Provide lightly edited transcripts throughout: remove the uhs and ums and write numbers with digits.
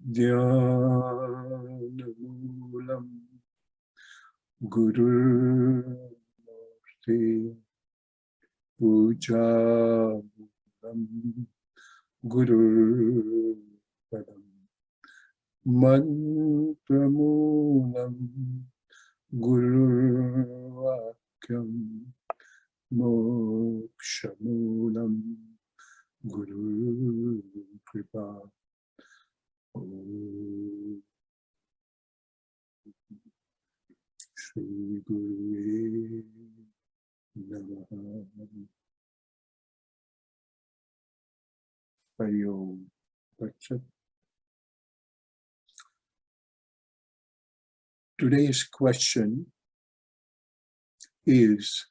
Dhyanamoolam Gururmurti Pujamoolam Gururpadam Mantramoolam Gururvakyam Mokshamoolam Guru Kripa. Om Shri Guru Namaha. Hari Om. Today's question is,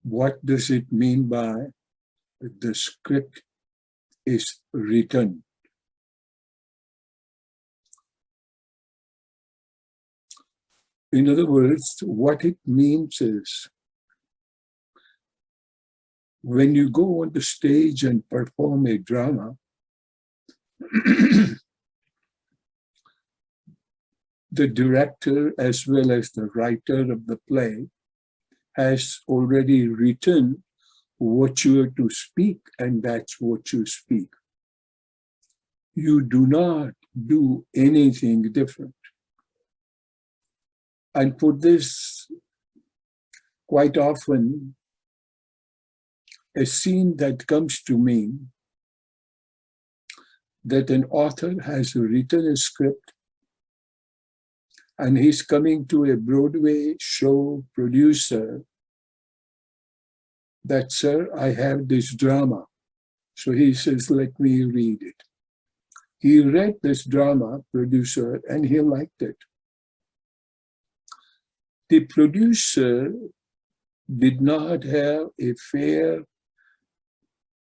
what does it mean by the script is written? In other words, what it means is, when you go on the stage and perform a drama, the director as well as the writer of the play has already written what you are to speak, and that's what you speak. You do not do anything different. And for this, quite often, a scene that comes to me, that an author has written a script and he's coming to a Broadway show producer that, sir, I have this drama. So he says, let me read it. He read this drama, producer, and he liked it. The producer did not have a fair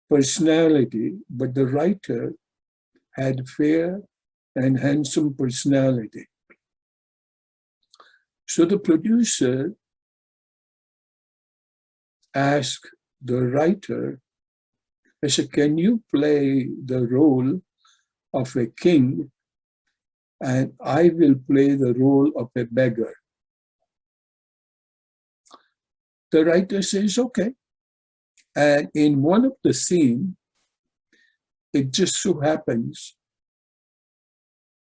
personality, but the writer had fair and handsome personality. So the producer asked the writer, I said, can you play the role of a king and I will play the role of a beggar? The writer says, okay. And in one of the scenes, it just so happens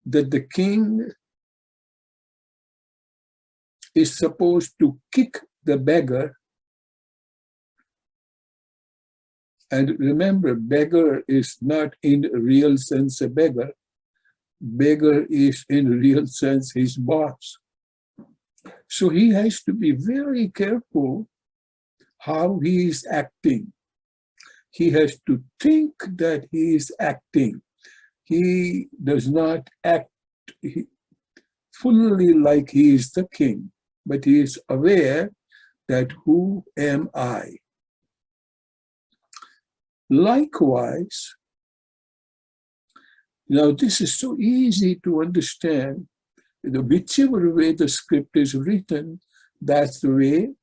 that the king is supposed to kick the beggar. And remember, beggar is not in real sense a beggar. Beggar is in real sense his boss. So he has to be very careful how he is acting. He has to think that he is acting. He does not act fully like he is the king, but he is aware that who am I? Likewise, now this is so easy to understand. Whichever way the script is written, that's the way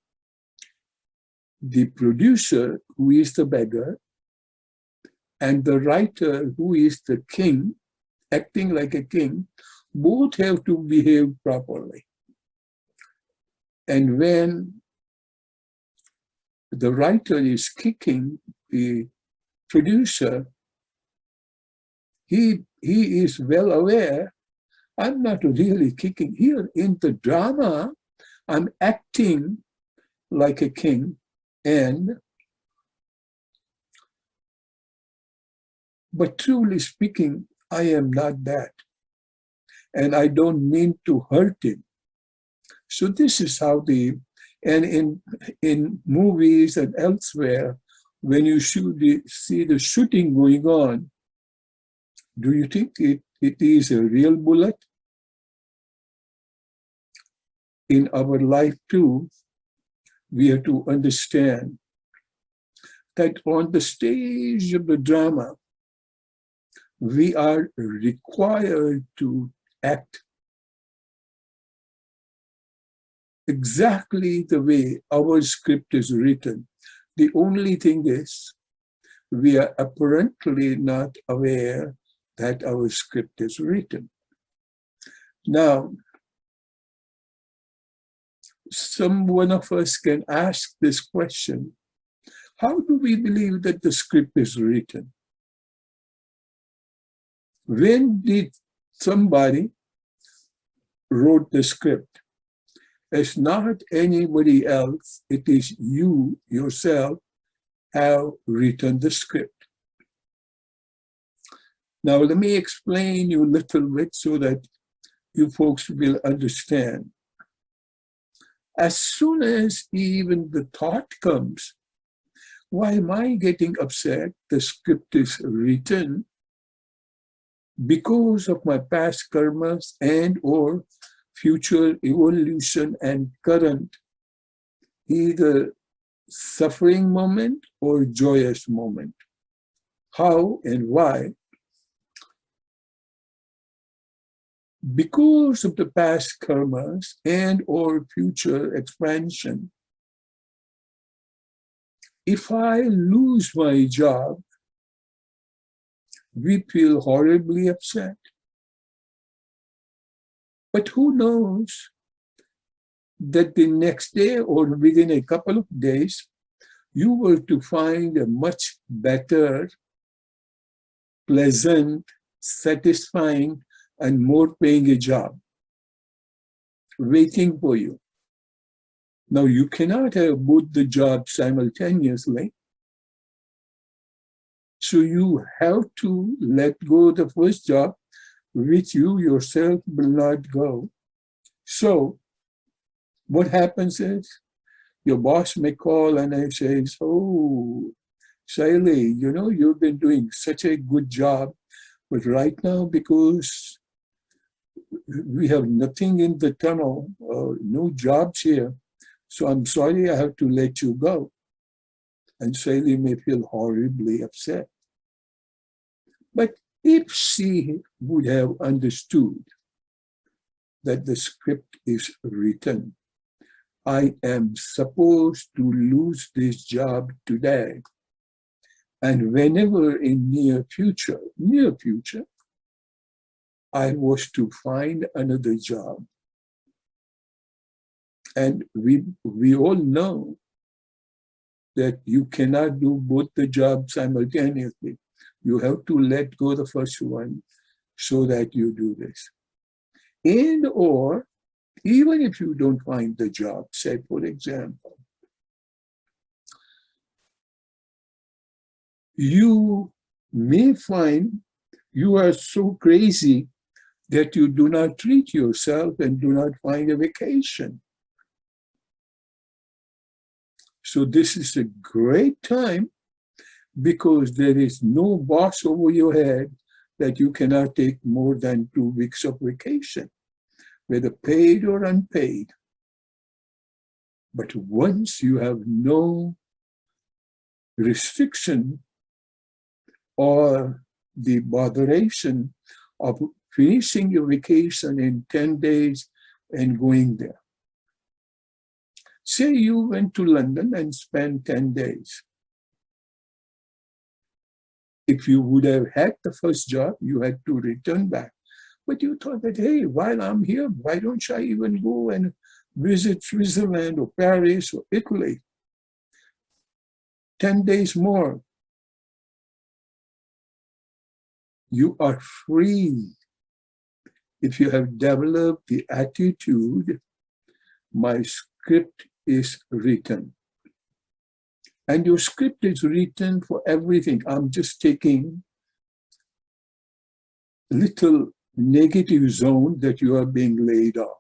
the producer, who is the beggar, and the writer, who is the king, acting like a king, both have to behave properly. And when the writer is kicking the producer, he is well aware, I'm not really kicking. Here in the drama, I'm acting like a king, but truly speaking, I am not that. And I don't mean to hurt him. So this is how and in movies and elsewhere, when you see the shooting going on, do you think it is a real bullet? In our life too, we have to understand that on the stage of the drama, we are required to act exactly the way our script is written. The only thing is, we are apparently not aware that our script is written. Now, one of us can ask this question: how do we believe that the script is written? When did somebody wrote the script? It's not anybody else, it is you yourself have written the script. Now let me explain you a little bit so that you folks will understand. As soon as even the thought comes, why am I getting upset? The script is written because of my past karmas and or future evolution and current either suffering moment or joyous moment. How and why? Because of the past karmas and or future expansion, if I lose my job, we feel horribly upset. But who knows that the next day or within a couple of days, you were to find a much better, pleasant, satisfying, and more paying a job waiting for you. Now, you cannot have both the jobs simultaneously. So you have to let go of the first job, which you yourself will not go. So what happens is your boss may call and I say, "Oh, Shaili, you know, you've been doing such a good job, but right now because we have nothing in the tunnel, no jobs here, so I'm sorry I have to let you go." And Shaili may feel horribly upset. But if she would have understood that the script is written, I am supposed to lose this job today, and whenever in near future, I was to find another job. And we all know that you cannot do both the jobs simultaneously. You have to let go of the first one so that you do this. And or, even if you don't find the job, say for example, you may find you are so crazy that you do not treat yourself and do not find a vacation. So this is a great time because there is no boss over your head that you cannot take more than 2 weeks of vacation, whether paid or unpaid. But once you have no restriction or the botheration of finishing your vacation in 10 days and going there. Say you went to London and spent 10 days. If you would have had the first job, you had to return back. But you thought that, hey, while I'm here, why don't I even go and visit Switzerland or Paris or Italy? 10 days more. You are free if you have developed the attitude, my script is written. And your script is written for everything. I'm just taking little negative zone that you are being laid off.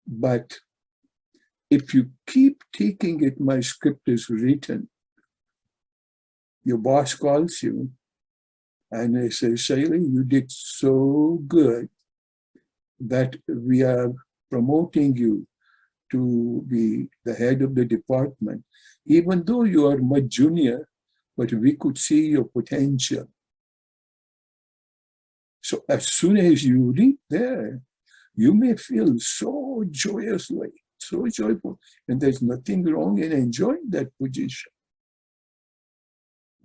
But if you keep taking it, my script is written, your boss calls you and they say, Shaili, you did so good that we are promoting you to be the head of the department, even though you are much junior, but we could see your potential. So as soon as you reach there, you may feel so joyously, so joyful, and there's nothing wrong in enjoying that position.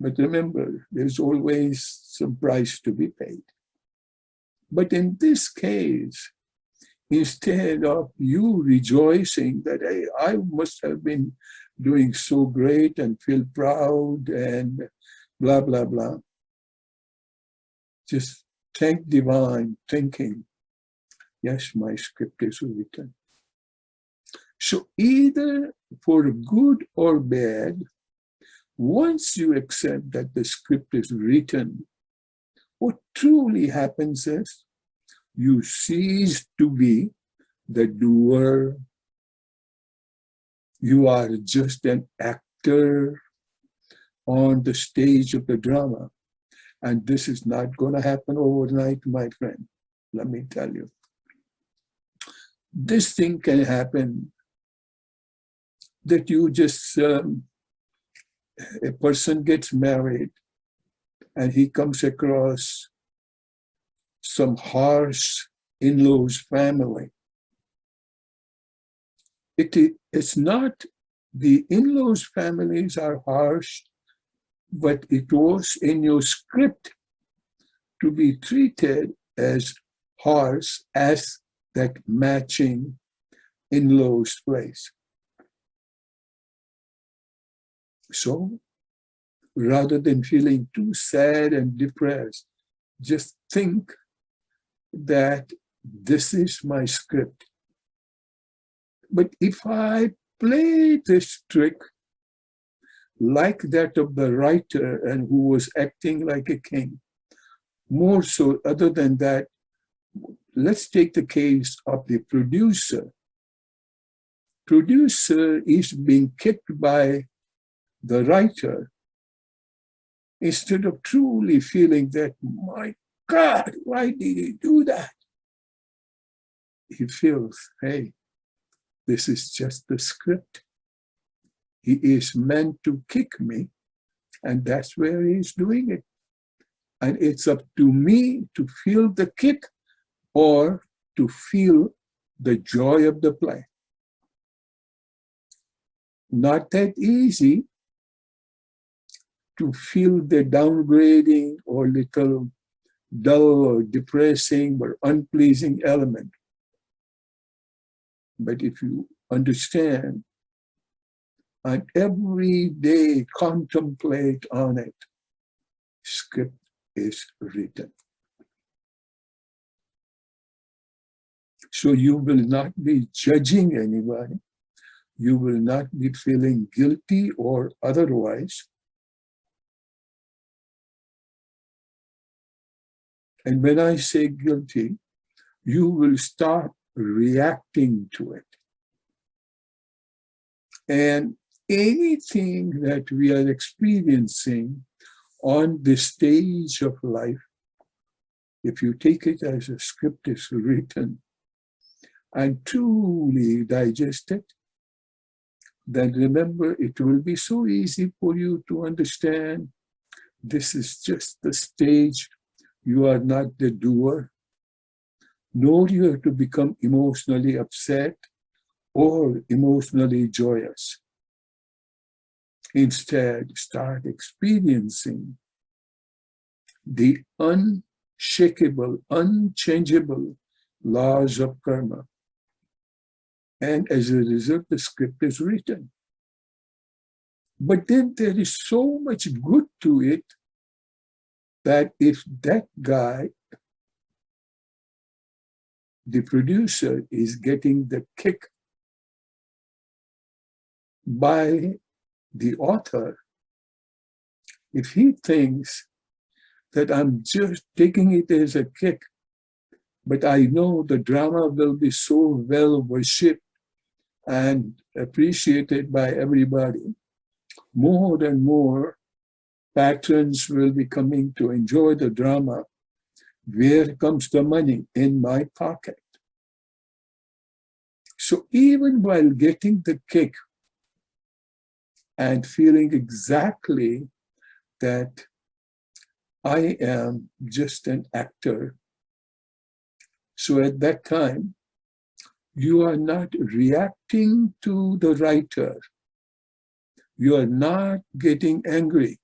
But remember, there's always some price to be paid. But in this case, instead of you rejoicing that, hey, I must have been doing so great and feel proud and blah, blah, blah, just thank divine, thinking, yes, my script is written. So either for good or bad, once you accept that the script is written, what truly happens is you cease to be the doer. You are just an actor on the stage of the drama. And this is not going to happen overnight, my friend. Let me tell you. This thing can happen that you just, a person gets married and he comes across some harsh in-laws family. It's not the in-laws families are harsh, but it was in your script to be treated as harsh as that matching in-laws place. So rather than feeling too sad and depressed, just think that this is my script. But if I play this trick like that of the writer and who was acting like a king, more so other than that, let's take the case of the producer. Producer is being kicked by the writer instead of truly feeling that, my God, why did he do that? He feels, hey, this is just the script. He is meant to kick me, and that's where he's doing it. And it's up to me to feel the kick or to feel the joy of the play. Not that easy to feel the downgrading or little dull or depressing or unpleasing element. But if you understand and every day contemplate on it, script is written. So you will not be judging anybody. You will not be feeling guilty or otherwise. And when I say guilty, you will start reacting to it. And anything that we are experiencing on the stage of life, if you take it as a script is written and truly digest it, then remember it will be so easy for you to understand this is just the stage. You are not the doer, nor you have to become emotionally upset or emotionally joyous. Instead, start experiencing the unshakable, unchangeable laws of karma. And as a result, the script is written. But then there is so much good to it that if that guy, the producer, is getting the kick by the author, if he thinks that I'm just taking it as a kick, but I know the drama will be so well worshipped and appreciated by everybody, more and more patrons will be coming to enjoy the drama. Where comes the money? In my pocket. So even while getting the kick and feeling exactly that I am just an actor, so at that time, you are not reacting to the writer. You are not getting angry.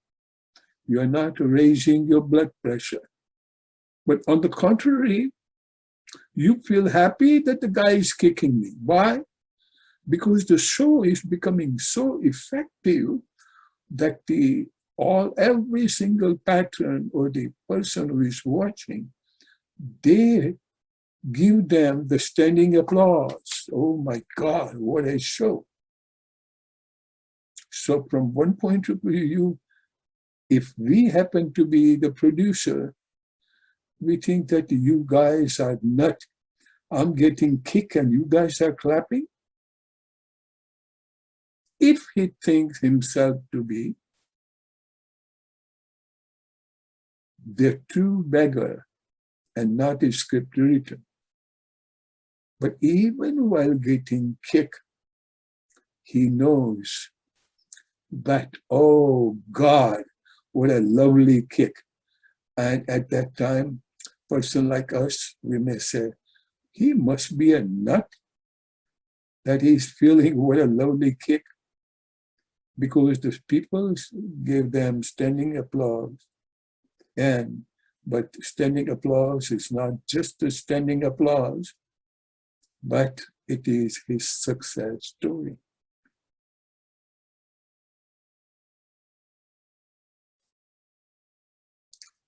You are not raising your blood pressure. But on the contrary, you feel happy that the guy is kicking me. Why? Because the show is becoming so effective that every single pattern or the person who is watching, they give them the standing applause. Oh my God, what a show. So from one point of view, if we happen to be the producer, we think that you guys are not, I'm getting kicked and you guys are clapping. If he thinks himself to be the true beggar and not a script written, but even while getting kicked, he knows that, oh God, what a lovely kick. And at that time, person like us, we may say, he must be a nut that he's feeling what a lovely kick, because the people gave them standing applause. But standing applause is not just a standing applause, but it is his success story.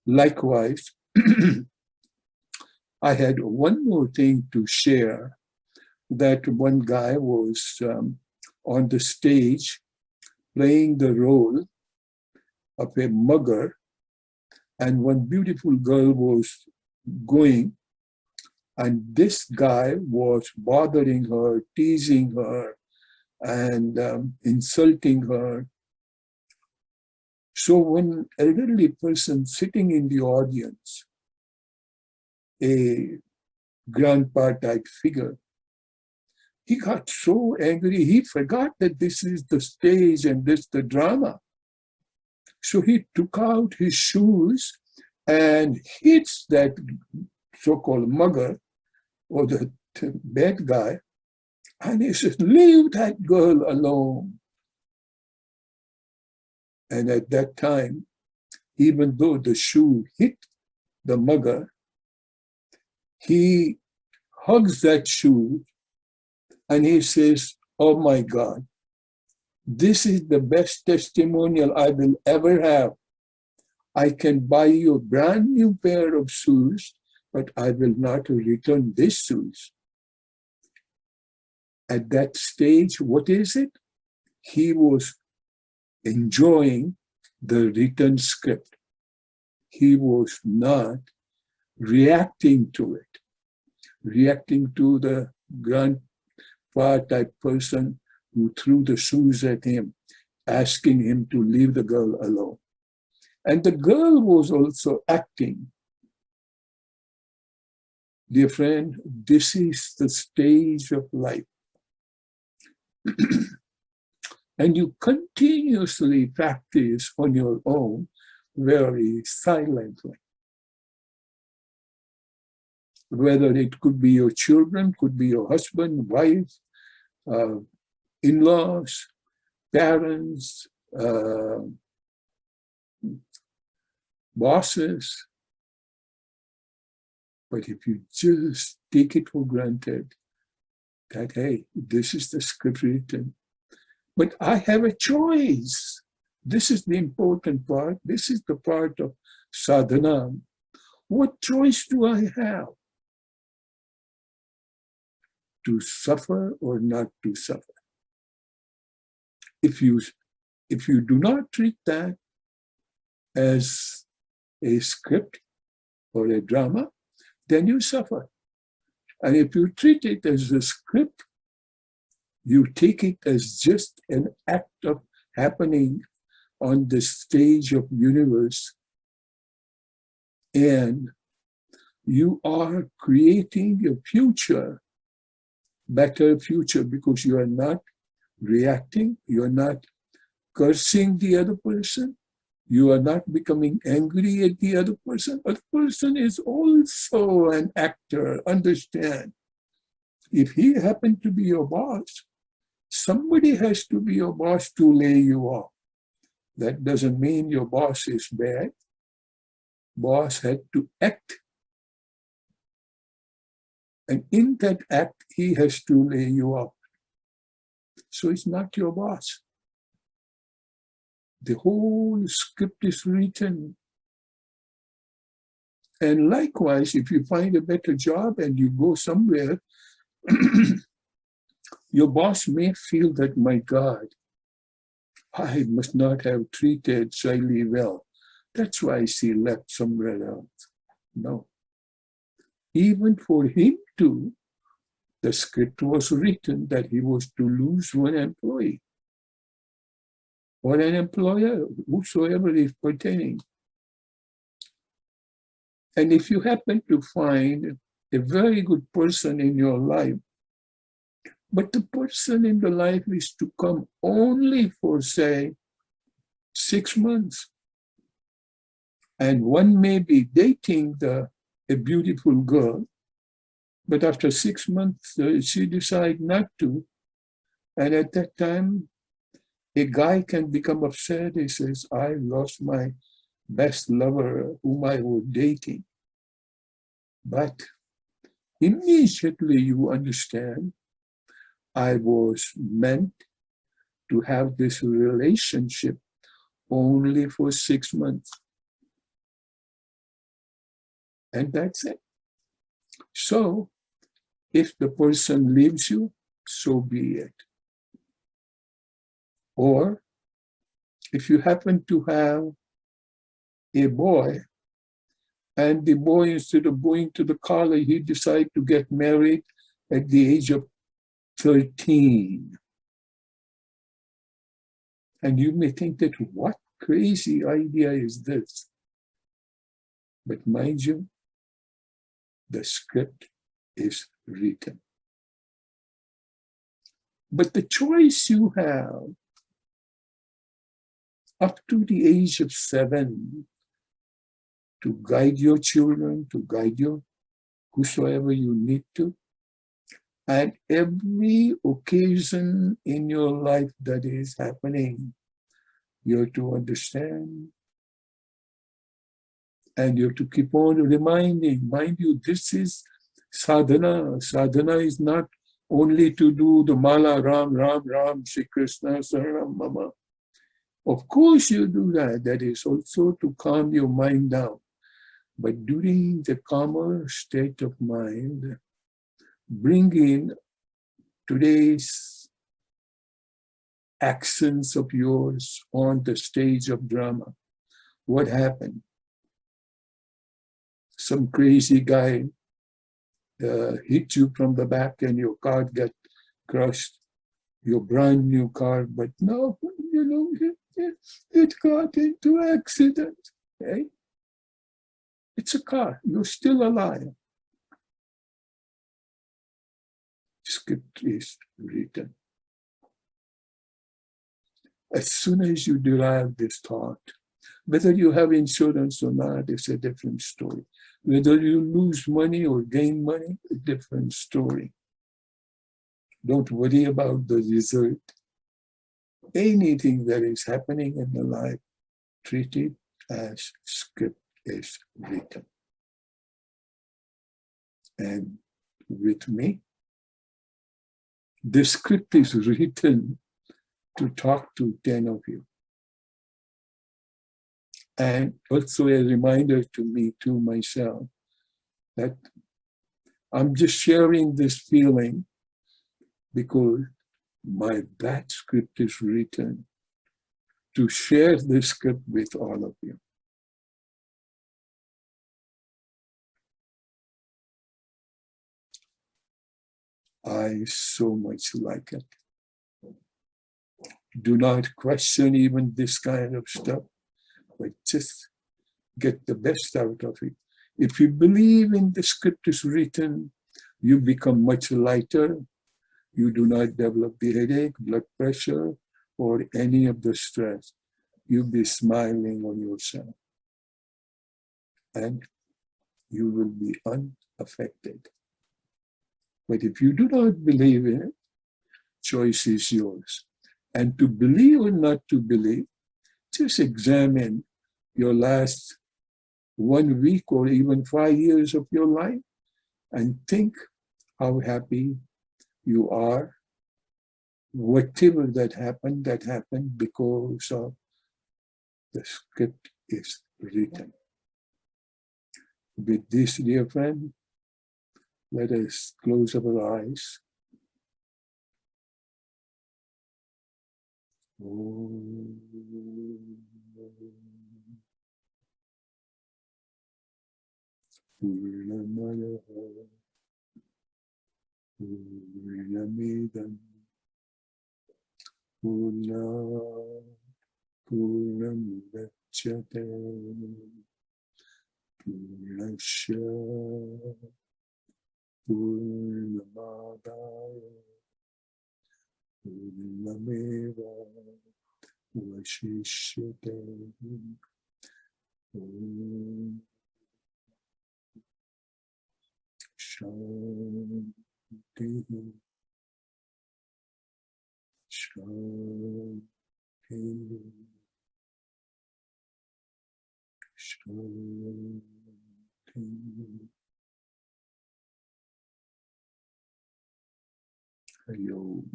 Likewise, I had one more thing to share, that one guy was on the stage playing the role of a mugger, and one beautiful girl was going, and this guy was bothering her, teasing her, and insulting her. So one elderly person sitting in the audience, a grandpa type figure, he got so angry, he forgot that this is the stage and this the drama. So he took out his shoes and hits that so-called mugger or the bad guy, and he says, leave that girl alone. And at that time, even though the shoe hit the mugger, he hugs that shoe and he says, oh my God, this is the best testimonial I will ever have. I can buy you a brand new pair of shoes, but I will not return these shoes. At that stage, what is it? He was enjoying the written script. He was not reacting to it, reacting to the grandpa type person who threw the shoes at him, asking him to leave the girl alone. And the girl was also acting. Dear friend, this is the stage of life. And you continuously practice on your own, very silently. Whether it could be your children, could be your husband, wife, in-laws, parents, bosses. But if you just take it for granted that, hey, this is the script written, but I have a choice. This is the important part. This is the part of sadhana. What choice do I have? To suffer or not to suffer? If you do not treat that as a script or a drama, then you suffer. And if you treat it as a script, you take it as just an act of happening on the stage of universe, and you are creating a future, better future, because you are not reacting, you are not cursing the other person, you are not becoming angry at the other person. A person is also an actor, understand. If he happened to be your boss, somebody has to be your boss to lay you off. That doesn't mean your boss is bad. Boss had to act. And in that act, he has to lay you off. So it's not your boss. The whole script is written. And likewise, if you find a better job and you go somewhere, your boss may feel that, my God, I must not have treated Shaili well. That's why she left somewhere else. No. Even for him too, the script was written that he was to lose one employee or an employer, whosoever is pertaining. And if you happen to find a very good person in your life, but the person in the life is to come only for, say, 6 months, and one may be dating a beautiful girl, but after 6 months, she decides not to. And at that time, a guy can become upset. He says, I lost my best lover whom I was dating. But immediately you understand, I was meant to have this relationship only for 6 months. And that's it. So, if the person leaves you, so be it. Or, if you happen to have a boy, and the boy, instead of going to the college, he decides to get married at the age of 13. And you may think that, what crazy idea is this? But mind you, the script is written. But the choice you have up to the age of 7 to guide your children, to guide you, whosoever you need to, and every occasion in your life that is happening, you have to understand. And you have to keep on reminding, mind you, this is sadhana. Sadhana is not only to do the mala, Ram, Ram, Ram, Shri Krishna, Saranam, Mama. Of course you do that. That is also to calm your mind down. But during the calmer state of mind, bring in today's accents of yours on the stage of drama. What happened? Some crazy guy hit you from the back and your car got crushed, your brand new car, but no, you know, it got into accident. Okay? It's a car, you're still alive. Script is written. As soon as you derive this thought, whether you have insurance or not, it's a different story. Whether you lose money or gain money, a different story. Don't worry about the result. Anything that is happening in the life, treat it as script is written. And with me, the script is written to talk to 10 of you. And also a reminder to me, to myself, that I'm just sharing this feeling because my bad script is written to share this script with all of you. I so much like it. Do not question even this kind of stuff, but just get the best out of it. If you believe in the script is written, you become much lighter. You do not develop the headache, blood pressure, or any of the stress. You'll be smiling on yourself. And you will be unaffected. But if you do not believe in it, choice is yours. And to believe or not to believe, Just examine your last 1 week or even 5 years of your life and think how happy you are. Whatever that happened because of the script is written. With this, dear friend, let us close our eyes. Purnamaya Purnamidam Purnamudachyate Purnasya Purnamadaya Purnameva Vashishyate. Shanti, Shanti, Shanti. Ayom.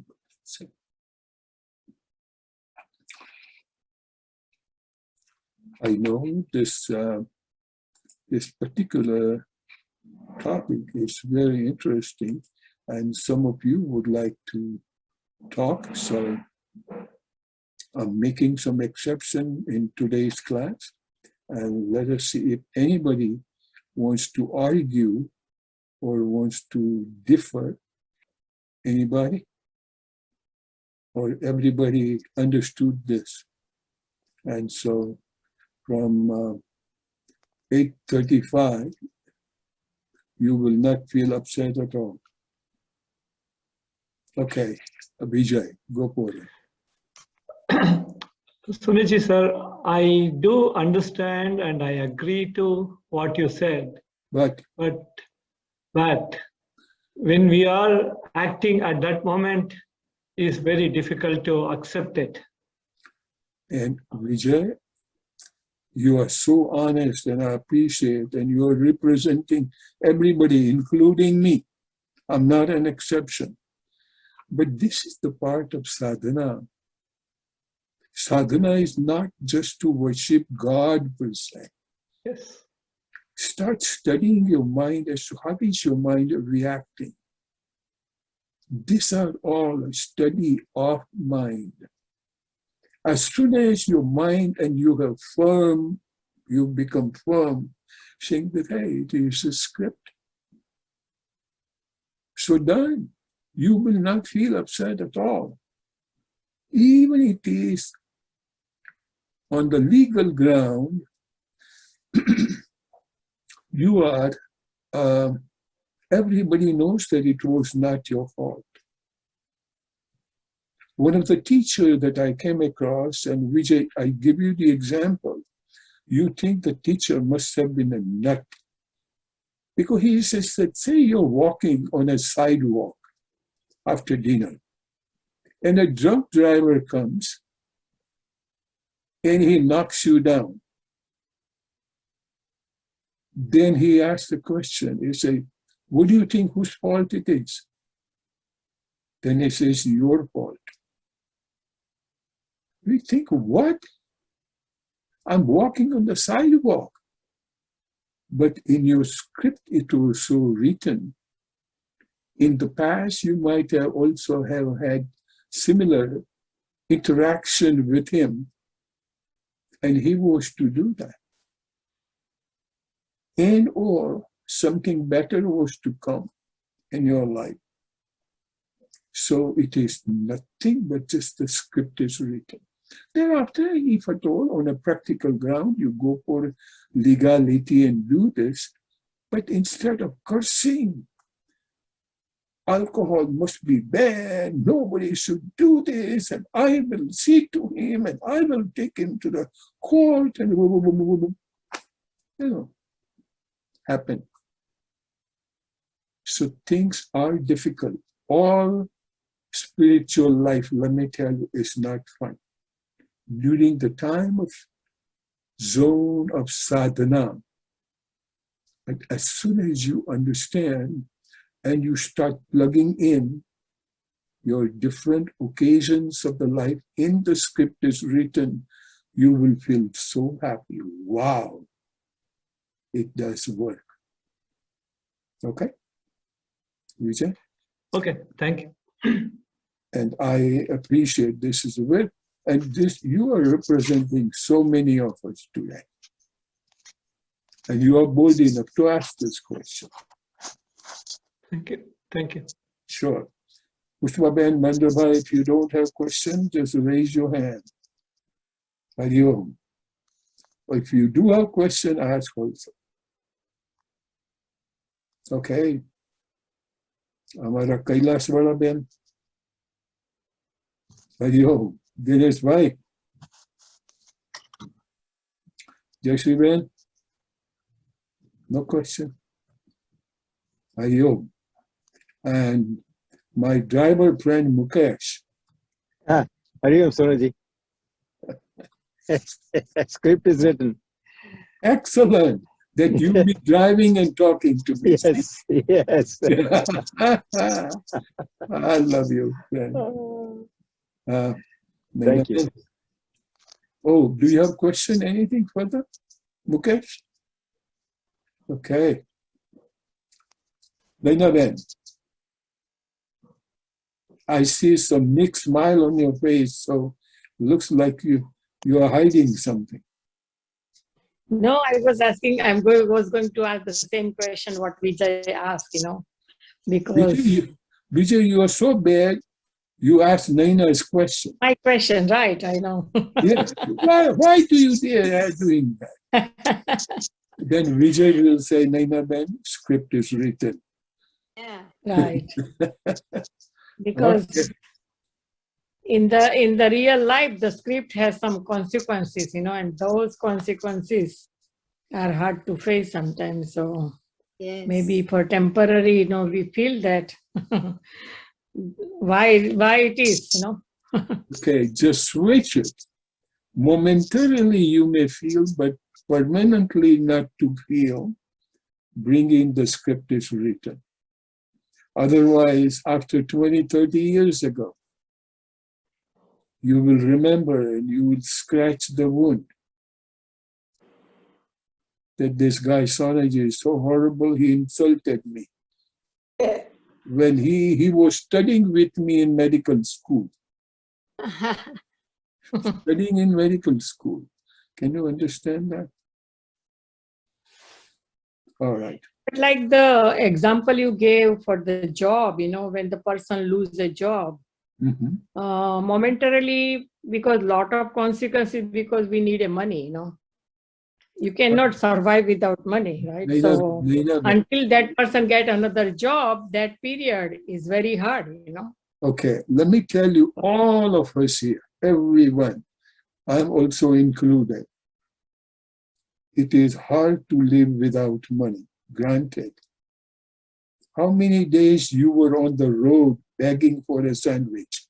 I know this particular topic is very interesting, and some of you would like to talk, so I'm making some exception in today's class, and let us see if anybody wants to argue or wants to differ. Anybody? Or everybody understood this? And so from 8:35, you will not feel upset at all. Okay, Vijay, go for it. Sunitji sir, I do understand and I agree to what you said. But when we are acting at that moment, it's very difficult to accept it. And Vijay, you are so honest, and I appreciate, and you are representing everybody, including me. I'm not an exception. But this is the part of sadhana. Sadhana is not just to worship God per se. Yes. Start studying your mind as to how is your mind reacting. These are all a study of mind. As soon as your mind and you become firm, saying that, hey, it is a script. So done. You will not feel upset at all. Even it is on the legal ground, you are, everybody knows that it was not your fault. One of the teachers that I came across, and Vijay, I give you the example, you think the teacher must have been a nut. Because he says that, say you're walking on a sidewalk after dinner, and a drunk driver comes and he knocks you down. Then he asks the question, he says, what do you think whose fault it is? Then he says, your fault. We think, what? I'm walking on the sidewalk. But in your script, it was so written. In the past, you might have also have had similar interaction with him, and he was to do that. And or something better was to come in your life. So it is nothing but just the script is written. Thereafter, if at all, on a practical ground, you go for legality and do this, but instead of cursing, alcohol must be banned, nobody should do this, and I will see to him, and I will take him to the court, and happen. So things are difficult. All spiritual life, let me tell you, is not fun. during the time of zone of sadhana. But as soon as you understand and you start plugging in your different occasions of the life in the script is written, you will feel so happy. Wow, it does work. Okay? Vijay? Okay, thank you. And I appreciate this is a way, and this you are representing so many of us today. And you are bold enough to ask this question. Thank you. Thank you. Sure. Pushpaben, Mandabhai, if you don't have questions, just raise your hand. Hari Om. If you do have question, ask also. Okay. Amara Kailash Wala Ben. Hari Om. Dinesh Bhai. Jayashree Ben. No question. Hari Om. And my driver friend Mukesh. Hari Om, Sonaji. Script is written. Excellent. That you be driving and talking to me. Yes, yes. I love you, friend. Thank you. Oh, do you have question? Anything further, Mukesh? Okay. Naina Ben, I see some mixed smile on your face, so looks like you are hiding something. No, I was asking, was going to ask the same question what Vijay asked, because Vijay, you are so bad, you asked Naina's question. my question, right, I know. Yes. Why do you dare doing that? Then Vijay will say, Naina Ben, script is written. Yeah, right. Because Okay. in the real life, the script has some consequences, and those consequences are hard to face sometimes. So Yes. maybe for temporary, we feel that why it is, Okay, just switch it. Momentarily you may feel, but permanently not to feel, bringing the script is written. Otherwise, after 20, 30 years ago, you will remember and you will scratch the wound that this guy Sonaji is so horrible, he insulted me. When he was studying with me in medical school. Studying in medical school. Can you understand that? All right. But like the example you gave for the job, when the person loses a job, momentarily, because lot of consequences, because we need a money, you cannot survive without money, right? So until that person get another job, that period is very hard, Okay, let me tell you, all of us here, everyone, I'm also included. It is hard to live without money, granted. How many days you were on the road begging for a sandwich?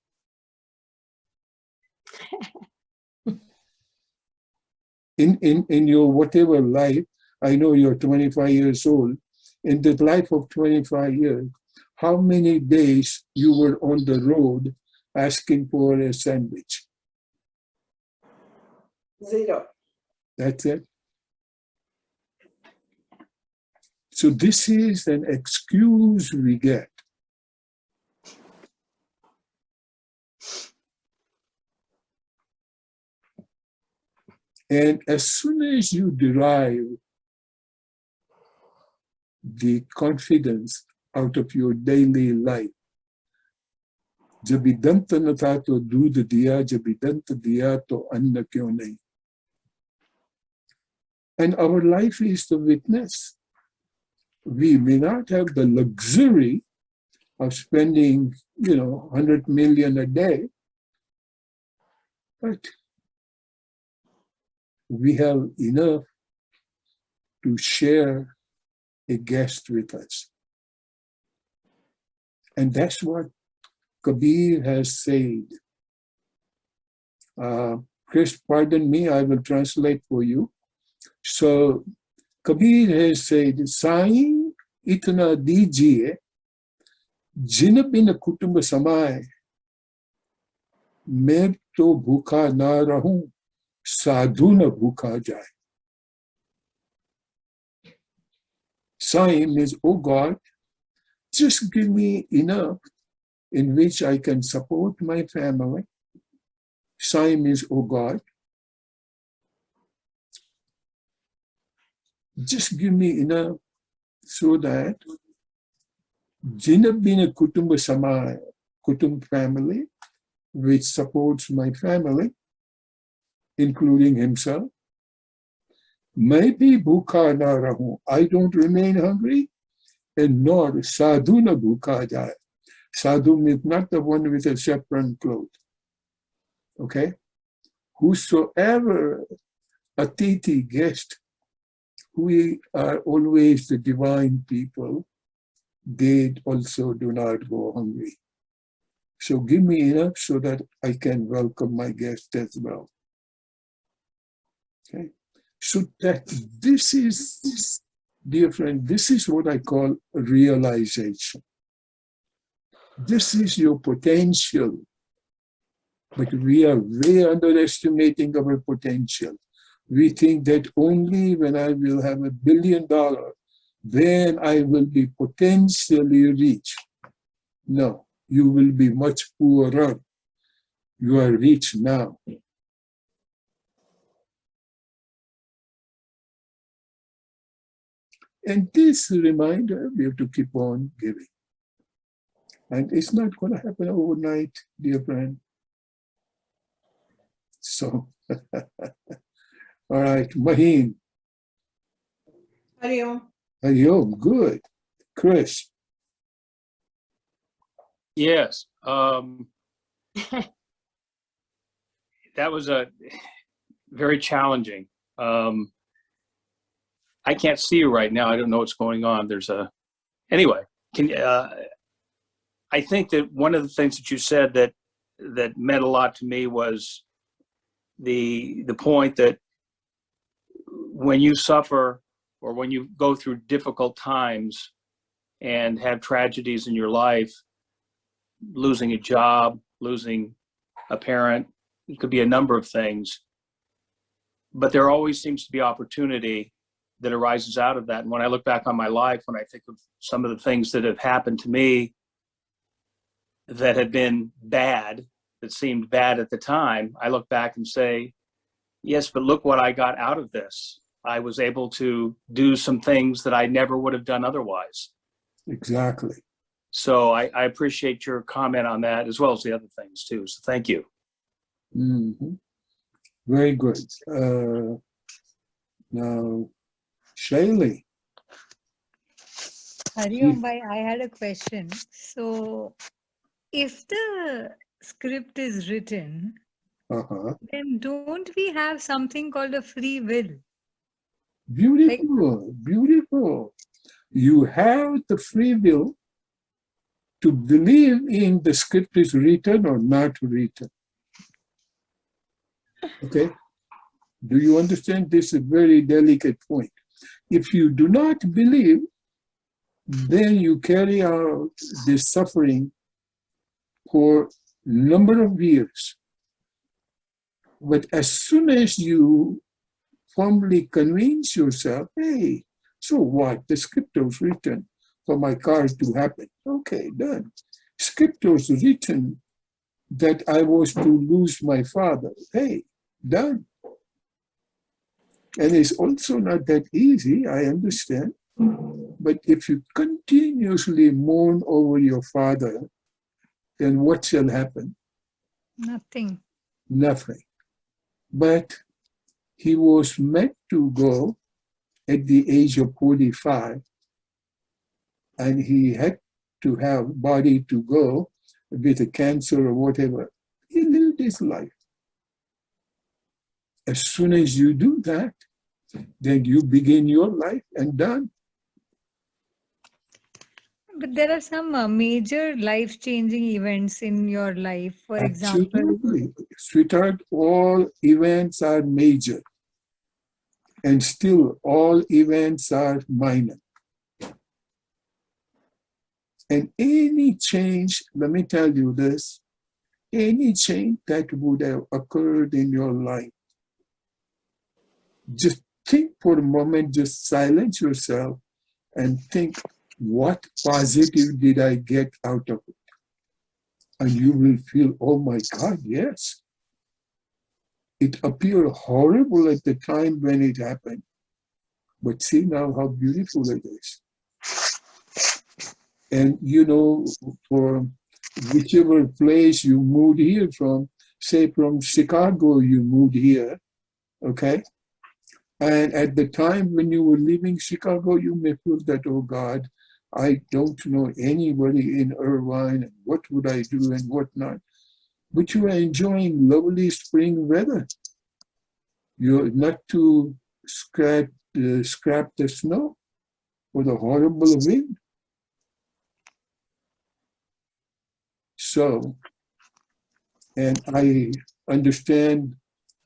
In your whatever life, I know you're 25 years old, in the life of 25 years, how many days you were on the road asking for a sandwich? 0. That's it. So this is an excuse we get. And as soon as you derive the confidence out of your daily life, jabidanta na tha to doodh diya, jabidanta diya to anna kyon nahi. And our life is the witness. We may not have the luxury of spending, 100 million a day, but we have enough to share a guest with us. And that's what Kabir has said. Chris, pardon me, I will translate for you. So Kabir has said, Saईं itna dijiye, jin bin kutumb samaye, मैं तो भूखा ना रहूं, साधु न भूखा जाए. Saईं means, oh God, just give me enough in which I can support my family. Saईं means, oh God, just give me enough so that Jina Bina Kutumba Samaya, Kutumb family, which supports my family, including himself. Maybe bhukha na rahu, I don't remain hungry, and nor sadhu na bhukha jaye. Sadhu means not the one with a chaperon cloth. Okay? Whosoever atiti guest, we are always the divine people, they also do not go hungry. So give me enough so that I can welcome my guest as well. Okay? So that this is, dear friend, this is what I call realization. This is your potential. But we are way underestimating our potential. We think that only when I will have $1 billion, then I will be potentially rich. No, you will be much poorer. You are rich now. And this reminder, we have to keep on giving. And it's not going to happen overnight, dear friend. So, all right, Maheen. Hari Om. Hari Om, good. Chris. Yes. That was a very challenging. I can't see you right now. I don't know what's going on. Anyway, I think that one of the things that you said that meant a lot to me was the point that when you suffer or when you go through difficult times and have tragedies in your life, losing a job, losing a parent, it could be a number of things, but there always seems to be opportunity that arises out of that. And when I look back on my life, when I think of some of the things that have happened to me that have been bad, that seemed bad at the time, I look back and say, yes, but look what I got out of this. I was able to do some things that I never would have done otherwise. Exactly. So I appreciate your comment on that as well as the other things too. So thank you. Mm-hmm. Very good. Now, Shaili. Hari Om Bhai, I had a question. So, if the script is written, then don't we have something called a free will? Beautiful, beautiful. You have the free will to believe in the script is written or not written. Okay? Do you understand? This is a very delicate point. If you do not believe, then you carry out this suffering for a number of years. But as soon as you firmly convince yourself, hey, so what? The script was written for my car to happen. Okay, done. Script was written that I was to lose my father. Hey, done. And it's also not that easy, I understand. But if you continuously mourn over your father, then what shall happen? Nothing. Nothing. But he was meant to go at the age of 45, and he had to have body to go with a cancer or whatever. He lived his life. As soon as you do that, then you begin your life and done. But there are some major life-changing events in your life. For example, Absolutely. Sweetheart, all events are major. And still, all events are minor. And any change, let me tell you this, any change that would have occurred in your life, just think for a moment, just silence yourself and think, what positive did I get out of it? And you will feel, oh my God, yes. It appeared horrible at the time when it happened. But see now how beautiful it is. And you know, for whichever place you moved here from, say from Chicago, you moved here, okay? And at the time when you were leaving Chicago, you may feel that, oh God, I don't know anybody in Irvine, and what would I do and what not. But you are enjoying lovely spring weather. You're not to scrap the snow or the horrible wind. So, and I understand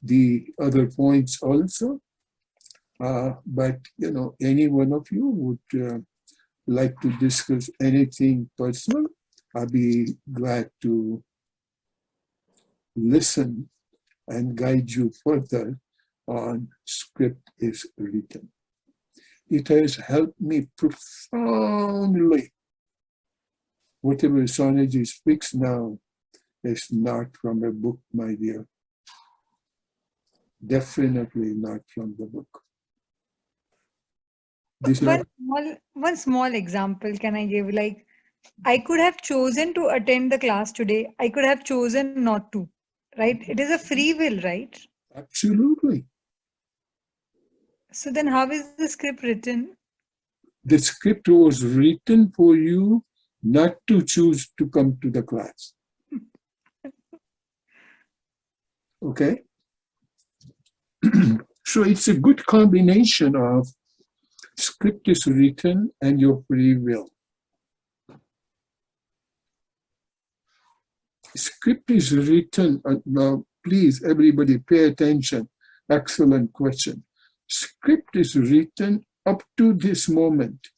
the other points also, but you know, any one of you would like to discuss anything personal, I'll be glad to listen and guide you further on Script is Written. It has helped me profoundly. Whatever Swamiji speaks now is not from a book, my dear. Definitely not from the book. one small example can I give? Like, I could have chosen to attend the class today. I could have chosen not to, right? It is a free will, right? Absolutely. So then how is the script written? The script was written for you not to choose to come to the class. Okay? So it's a good combination of script is written and your free will. Script is written, now please everybody pay attention, excellent question. Script is written up to this moment,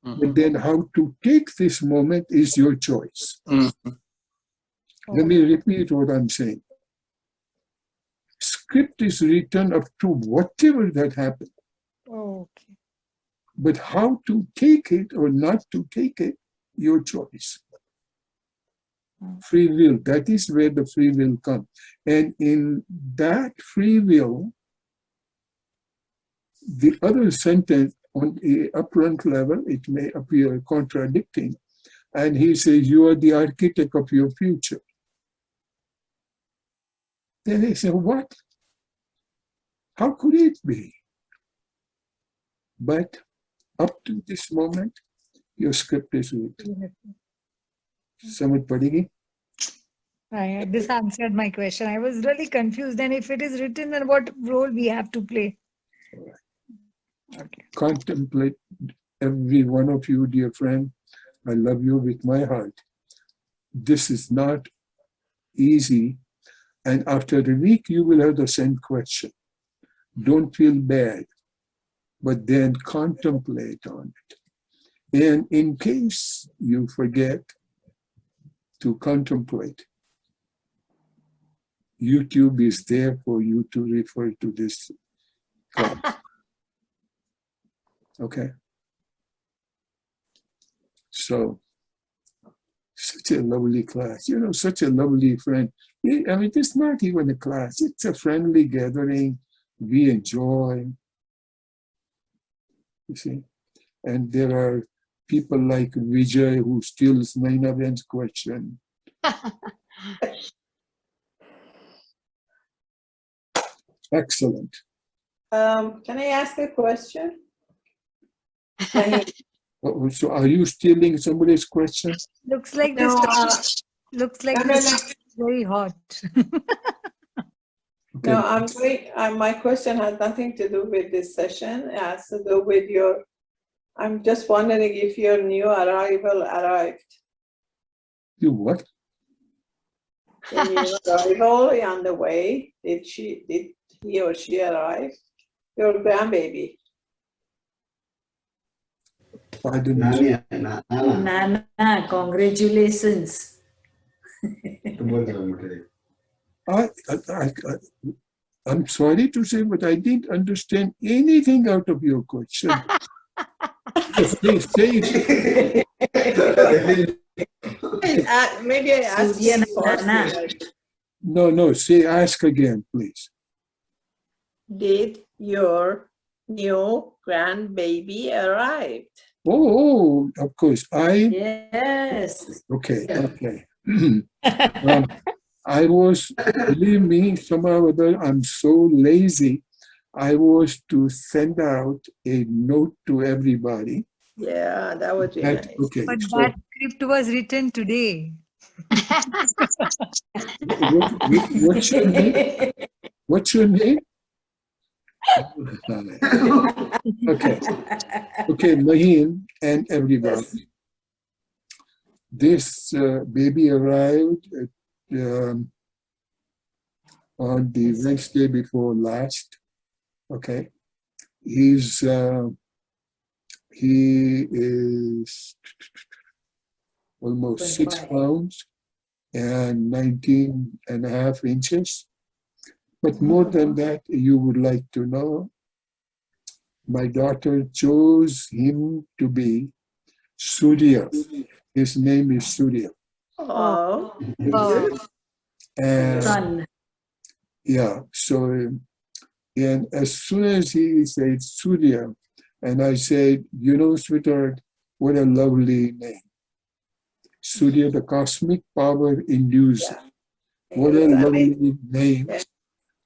but then how to take this moment is your choice. Let me repeat what I'm saying. Script is written up to whatever that happened. Oh, okay. But how to take it or not to take it, your choice. Free will, that is where the free will comes. And in that free will, the other sentence on the upfront level, it may appear contradicting. And he says, you are the architect of your future. Then they say, what? How could it be? But up to this moment, your script is written. Samajh padegi? This answered my question. I was really confused. And if it is written, then what role we have to play? Okay. Contemplate, every one of you, dear friend. I love you with my heart. This is not easy. And after a week, you will have the same question. Don't feel bad, but then contemplate on it. And in case you forget to contemplate, YouTube is there for you to refer to this class. Okay? So, such a lovely class. You know, such a lovely friend. I mean, it's not even a class. It's a friendly gathering. We enjoy. You see? And there are people like Vijay who steals Nainaben's question. Excellent. Can I ask a question? So are you stealing somebody's question? Looks like No, this. Looks like this is very hot. Okay. No, I'm going. My question has nothing to do with this session. It has to do with your I'm just wondering if your new arrival arrived. You what? The new arrival on the way. Did he or she arrive? Your grandbaby. I don't know. Nana, congratulations. I'm sorry to say, but I didn't understand anything out of your question. Say Maybe I asked Surya you first. Nana. No, say ask again, please. Did your new grandbaby arrive? Oh, of course. Yes. Okay. I was, believe me, somehow or other, I'm so lazy. I was to send out a note to everybody. Yeah, that would be nice. Okay. But So that script was written today. what's your name? What's your name? Okay, Maheen and everybody. Yes. This baby arrived on the Wednesday before last. Okay, he is almost 6 pounds and 19 and a half inches. But more than that, you would like to know, my daughter chose him to be Surya. His name is Surya. Oh, Oh. And Son. yeah, so, and as soon as he said Surya, and I said, you know, sweetheart, what a lovely name. Surya, the cosmic power inducer. What a lovely name.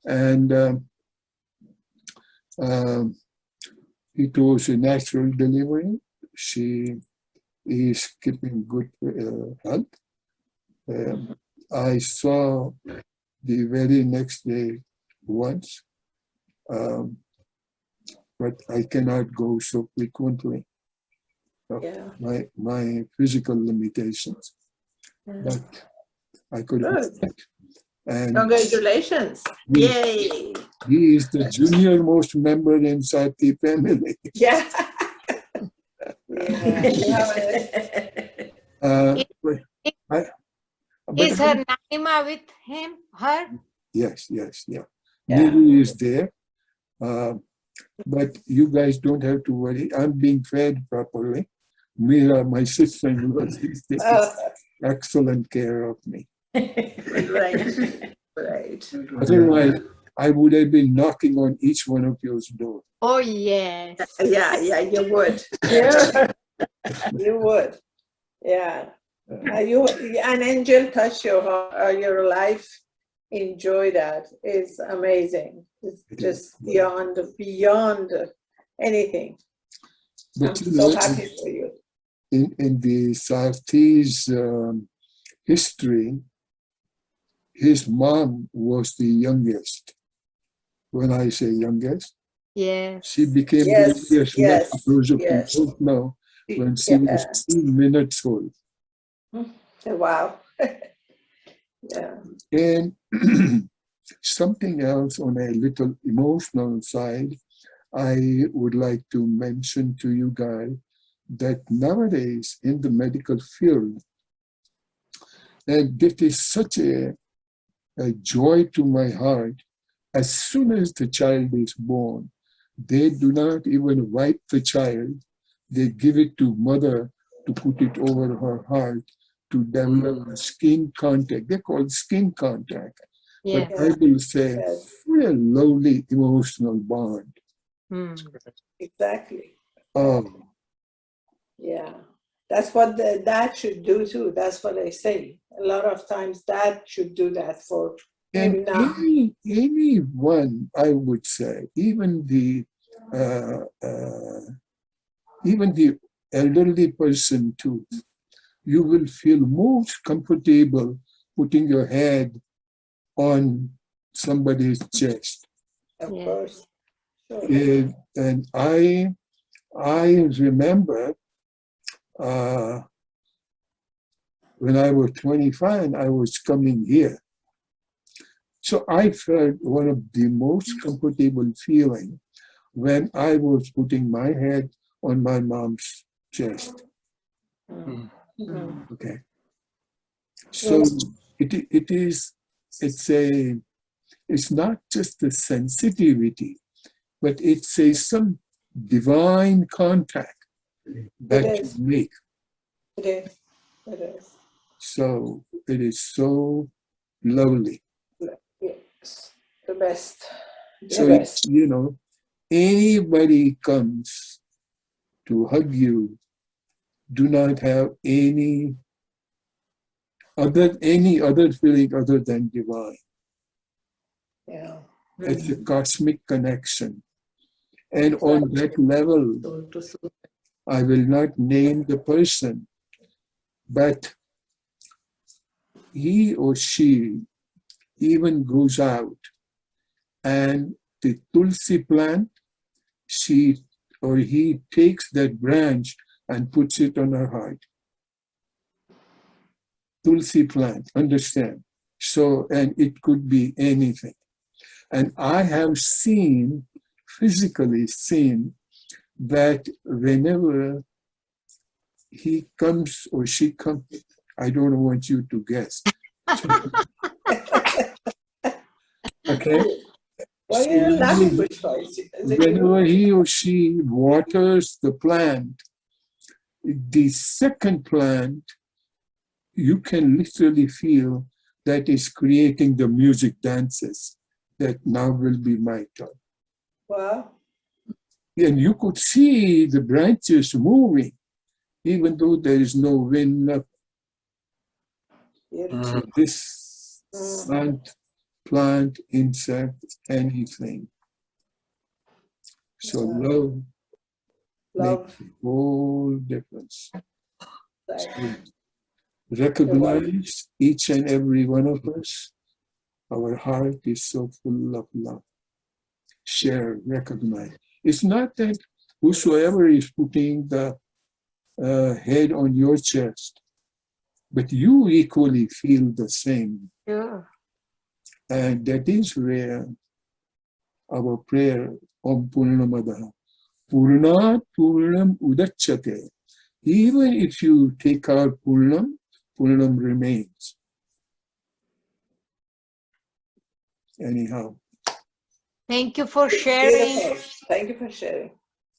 And it was a natural delivery. She is keeping good health. I saw the very next day once, but I cannot go so frequently. yeah. My physical limitations, but I could. And Congratulations. Yay. He is the junior most member in Sati family. Yeah. Is her Naima with him? Her? Yes. Nidhi is there. But you guys don't have to worry. I'm being fed properly. Mira, my sister-in-law, is taking excellent care of me. Right. Otherwise, I would have been knocking on each one of your doors. Oh, yes. Yeah, you would. Yeah. You would. Yeah. An angel touch your life. Enjoy that. It's amazing. It's just beyond anything. But I'm so happy for you. In the Sarti's history, his mom was the youngest. When I say youngest, Yes. she became the youngest. Those of you don't know, when she was 2 minutes old. Wow. Yeah. And something else on a little emotional side, I would like to mention to you guys that nowadays in the medical field, and it is such a joy to my heart, as soon as the child is born, they do not even wipe the child. They give it to mother to put it over her heart to develop a skin contact. They call it skin contact. Yes. But I will say, what a lovely emotional bond. Exactly. Oh. Yeah. That's what the dad should do too. That's what I say. A lot of times dad should do that for and anyone, I would say, even the elderly person too, you will feel most comfortable putting your head on somebody's chest. Of course. Sure. And I I remember when I was 25, I was coming here. So I felt one of the most comfortable feeling when I was putting my head on my mom's chest. Okay. So it's not just the sensitivity, but it's some divine contact that you make. It is. It is. So it is so lovely. Yes. The best. The So, best. you know, anybody comes to hug you, do not have any other feeling other than divine. Yeah. It's a cosmic connection. And on that level, I will not name the person, but he or she even goes out and the tulsi plant, she or he takes that branch and puts it on her heart. Tulsi plant, understand? So, and it could be anything. And I have seen, physically seen, that whenever he comes or she comes, I don't want you to guess. Okay? Why are you laughing, Pushpa? Whenever he or she waters the plant, the second plant, you can literally feel that is creating the music dances that now will be my turn. Wow. And you could see the branches moving, even though there is no wind. So this plant, insect, anything. So love makes a whole difference. So recognize each and every one of us. Our heart is so full of love. Share, recognize. It's not that whosoever is putting the head on your chest, but you equally feel the same. Sure. And that is where our prayer, Om Purnamadaha, Purnat Purnam Udacchate. Even if you take out Purnam, Purnam remains. Anyhow. Thank you for sharing. Beautiful. Thank you for sharing.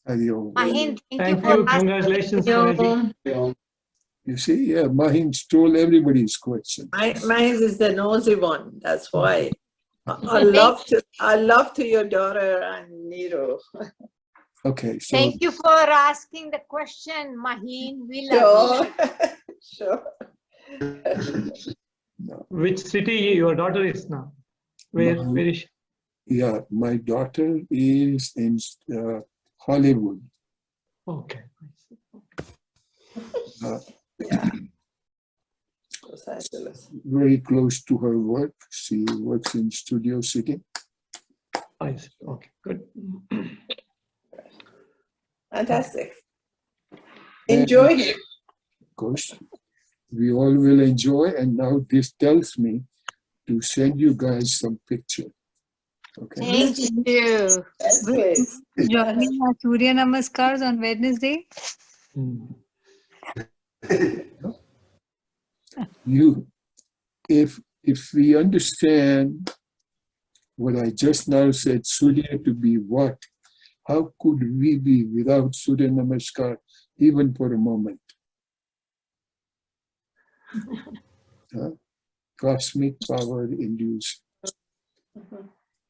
Adios. Mahin, thank Thank you for you. asking. Congratulations, Swamiji. You see, yeah, Mahin stole everybody's question. Mine is the nosy one. That's why. I love to your daughter and Nero. Okay, so Thank you for asking the question, Mahin. We love Sure. Which city your daughter is now? Where is she? yeah, my daughter is in Hollywood. Okay. Los Angeles. Very close to her work. She works in Studio City. I see. Okay, good. Fantastic. Enjoy him. Of course, we all will enjoy. And now this tells me to send you guys some picture. Okay. Thank you. Yes, please. Joining our Surya Namaskars on Wednesday. If we understand what I just now said, Surya to be what, how could we be without Surya Namaskar even for a moment? Cosmic power induced.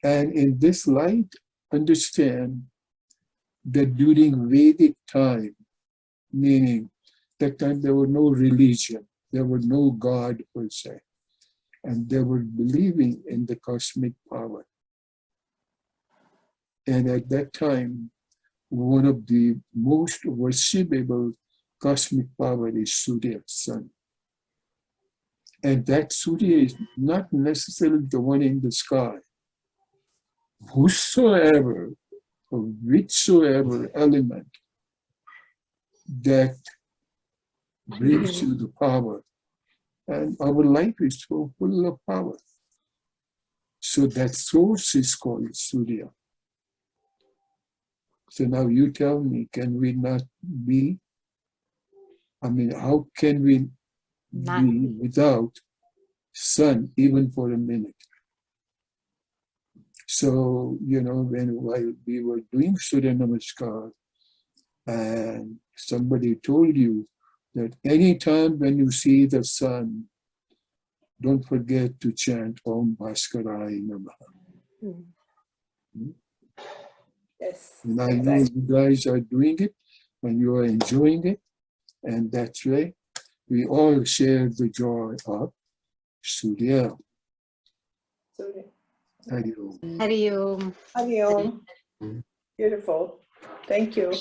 And in this light, understand that during Vedic time, meaning that time there was no religion, there was no God per se, and they were believing in the cosmic power. And at that time, one of the most worshipable cosmic power is Surya, sun. And that Surya is not necessarily the one in the sky. Whosoever or whichsoever element that brings you the power. And our life is so full of power. So that source is called Surya. So now you tell me, can we not be? I mean, how can we be without sun even for a minute? So, you know, while we were doing Surya Namaskar, and somebody told you that anytime when you see the sun, don't forget to chant Om Bhaskaraya Namaha. Yes. And I know you guys are doing it and you are enjoying it. And that's right. We all share the joy of Surya. Surya. Hari Om. Hari Om. Hari Om. Beautiful. Thank you.